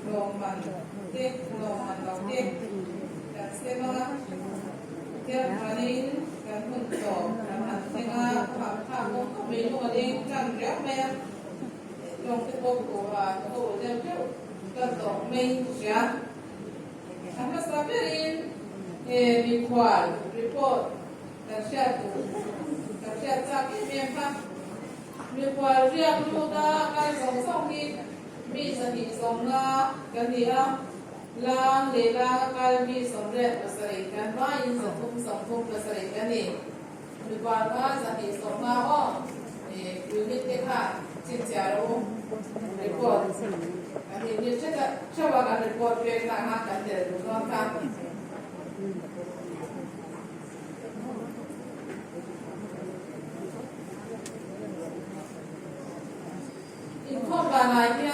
Roman tek Roman tek dan semua tiap hari kan untuk dan tengah kamu minum ada kan berapa ya yang kita buat itu dia kan menja apa sabarin report dan sakit memang report yang muda kan song niมีสติสมละกันดีละล้างเลล้างการมีสมเร็จประเสริฐกันว่าอินสมทุมประเสริฐกันนี่หรือว่าว่าสติสมละอ้ออยู่นิดเดียวค่ะจิตใจรู้รีพอร์ตอันนี้นี่ใช่ว่าการรีพอร์ตเป็นต่างหากกันเดี๋ยวดูน้องกันข้อบาลายที่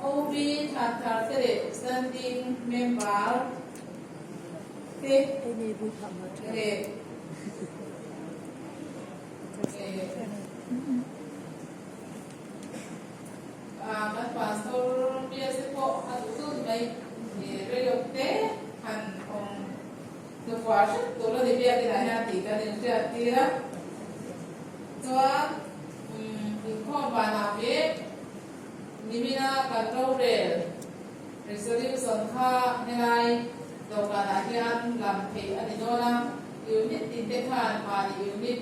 OB ทัดทัดเสด็จ standing member เด็กเด็กมันผ่านตัวเบียสิบหกหันตุ้นไปเรียกเตะหันองตัวขวาชุดตัวเราเบียที่ไหนฮะตีกันเนี่ยจะตีละตัวข้อบานาเวนิมินาการเราเรียนริสริวสังฆาในไงดอกการอาเจียนลำเพออันนี้โน่นยูนิตตินเตคานมายูนิต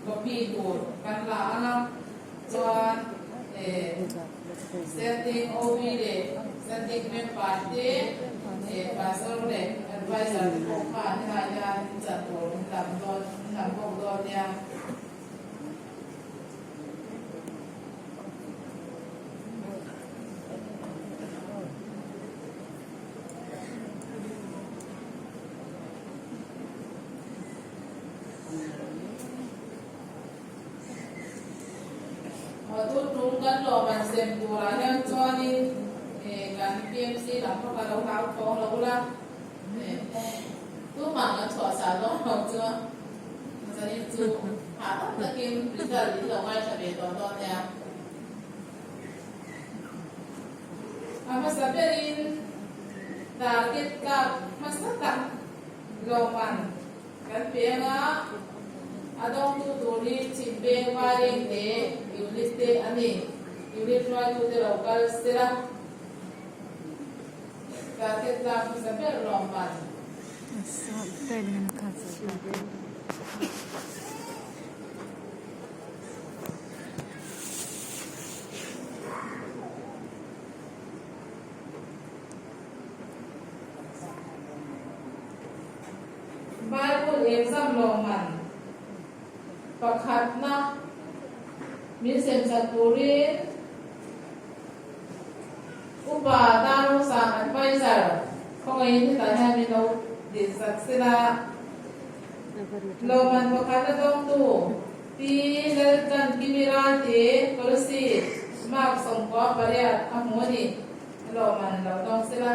ก็มีดูกันหลานะจวนsetting OB เด setting เมมปาร์ตี้ภาษาเด advisor พวกข้าในงานจัดตัวลำต้นลำพวกตัวเนี่ยทุกทุกกันรอมันเซ็มตัวอะไรเนี่ยจอนี่การPMCหลังพวกเราท้าฟ้องเราละตู้หมักกันถอดสารล้อเราเจอมันจะนี่จูหาต้องตะกินหรือจะหรือเราไม่จะเป็นตอนเนี่ยมาสับเปรินดาร์เก็ตกับมาสักตักโรมันกันเปียนะadong tu duri chimbe waring de unit de ani unit wa tu de local sera ka ke ta sa per romban so tellen kan sa Bible exam rommanประคัดนะมีเสียงสัตว์ปุริอุปาตานุสาอันไปเจอเขาเองที่ตาให้มีเราดิสักสิละเรามันประคัดต้องตู้ที่เลิกกันกิมิราตีกฤษีมากสมกับปริยัติอโมนีเรามันเราต้องสิละ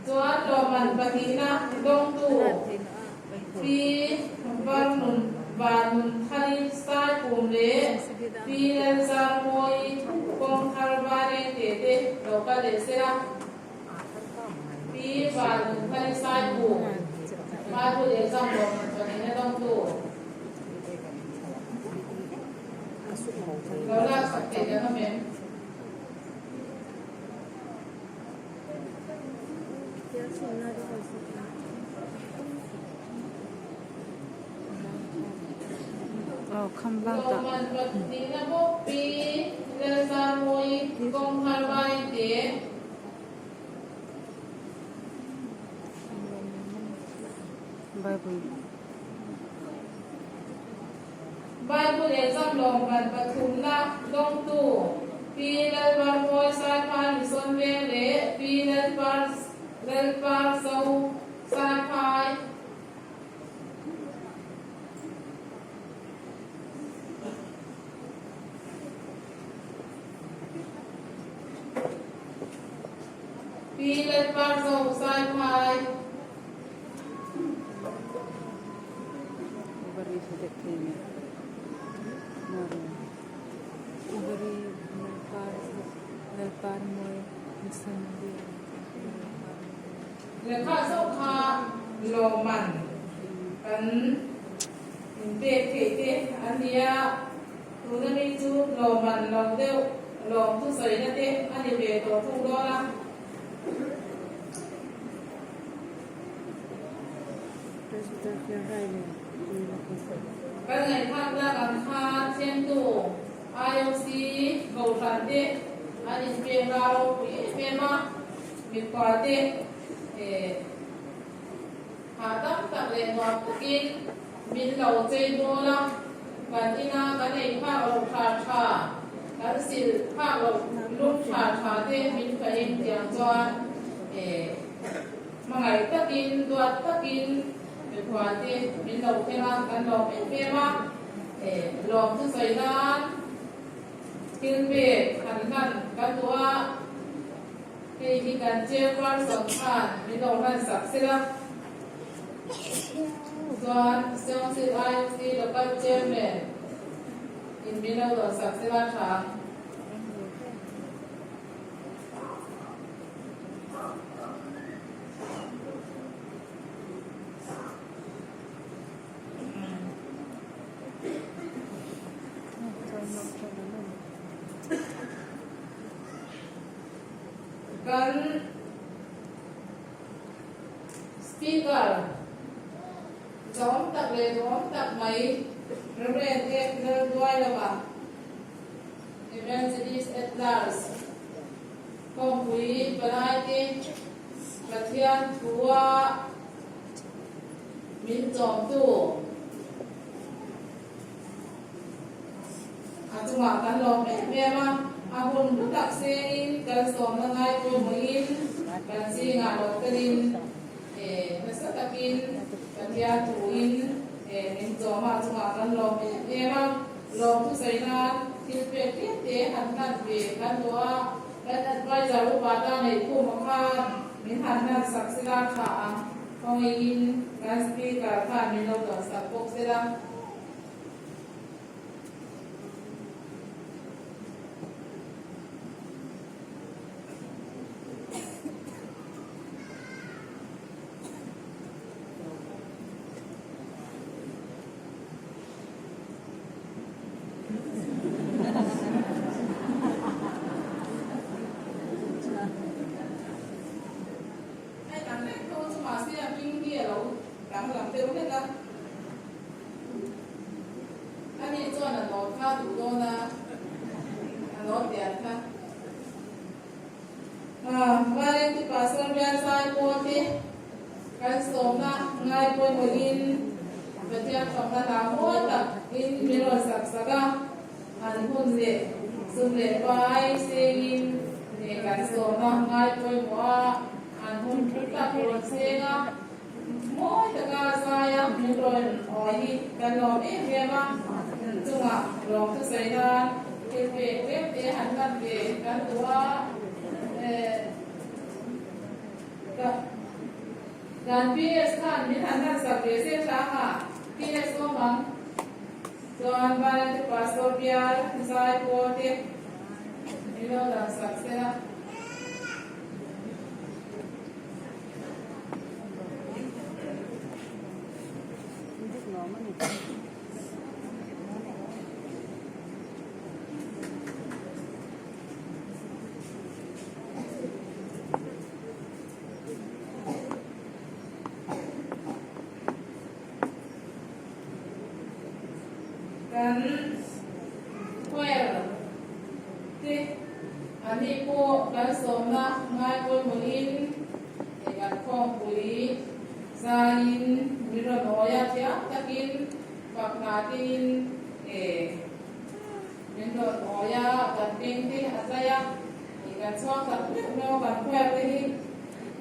ตัวเรามันปฏิณะดงตู้ปีบานุนทาริสายภูมิเลปีเรนซาโมยกงคาร์บาเรเตเตเราก็เดเซระปีบานุนทาริสายภูมิมาพูดเอ็กซัมเรามันปฏิณะดงตู้เราลากสักเตกันนะเมนKambang tak. Roman Patina Bopi, Lesamoi, Kong Harbaite. Bible exam Roman Patumna, Dong Tu, Pinal Barboy Saipan, Son Vele, Pinal Pars, Del Parsau, Saipai. Pilet par zo sai phai Ubari sedek ini. Mari. Ubari nelpar moy misambi. le kha zo kha lo man kan be ke te ania tu na ni chu lo man lo deu lo tu sai na te ani be to tu do la Presiden Ferrari. kan ngai thak la kan kha chen tu IOC go than te ani be rao be ma mi kwa te hạ tắc tạc lệ ngọt kín min lầu chơi đô la và ina cái này pha lầu thà thà cái xịt pha lầu lúc thà thà thế min phải in tiếng cho mà ngày tắc in đoạt tắc in việc hòa thế min lầu thế là cái lầu bên kia mà lầu thứ xảy ra kinh về hẳn hẳn cáiตัวที่มีการเชื่อว่าสำคัญมีโรงงานสักเสียส่วนเซลล์ซีไอซีแล้วก็เจมเมนอินมีโรงงานสักเสียทางกันสปีกเกอร์ซ้อมตักเลยซ้อมตักไหมเรียนเอกเรียนด้วยหรือเปล่า Evangelists at large ข้อคุยปลายที่ประเทศตัวมินจอมตู้อาจจะว่ากันลองเอ๊ะมาอาบุญผู้ตักเสียงการสอนง่ายตัวมือการซีงานหลอกกันนักสตักินการเทียถูอินมินจอมาจังหวะกันลองเอ๊ะมาลองทุกสายงานที่เป็นเตี้ยหันกันเวกันตัวและไปจะรู้ว่าด้านในผู้มาค่ามิหันกันสักสิลาขาของอินการสปีการผ่านมินเราต่อสักพกเสีย Valente pastor biasa kuati kan soma ngai pun mungkin setiap sama tamu tak in miro saksaga an pun le sumle pai sengin ne kan soma ngai pun mua an pun tak pun senga mo taka saya miro oi kan lo mema cuma lo tu saya ke hankan ke kan tua dan PS kan ni hantar sabese sama PS ngomong Tuhan Valente pastor biar saya kuat ini dah saksena dan well ti ani po kan somna ngai ko mungin kan phong pui sain miro noya tia takin paknatin miro noya kan pingti asaya kan so kan no kan well ti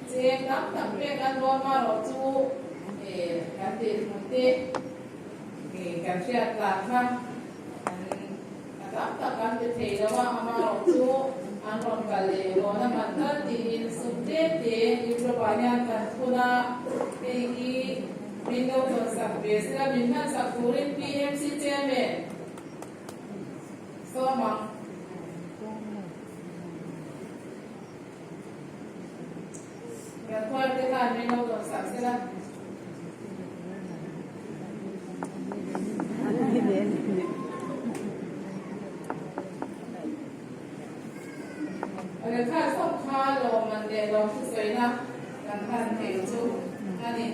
je kan tak pe kan lo ma ro chu kan ti mutiการเชื่อตามค่ะอันรับจากการเป็นเทแล้วว่าเอามาหลอกชูอา Anron kalero naman natin subjete iprobanyan kan kuna pegi Windows on Saturday sila minhan sa kurin PMC chairman so mang yan kuwan kan Windows on Saturday sila Ano din?อะไรค่าส่งค่าลงมันเดี๋ยวเราสวยนะกันทันเห็นจุนั่นนี่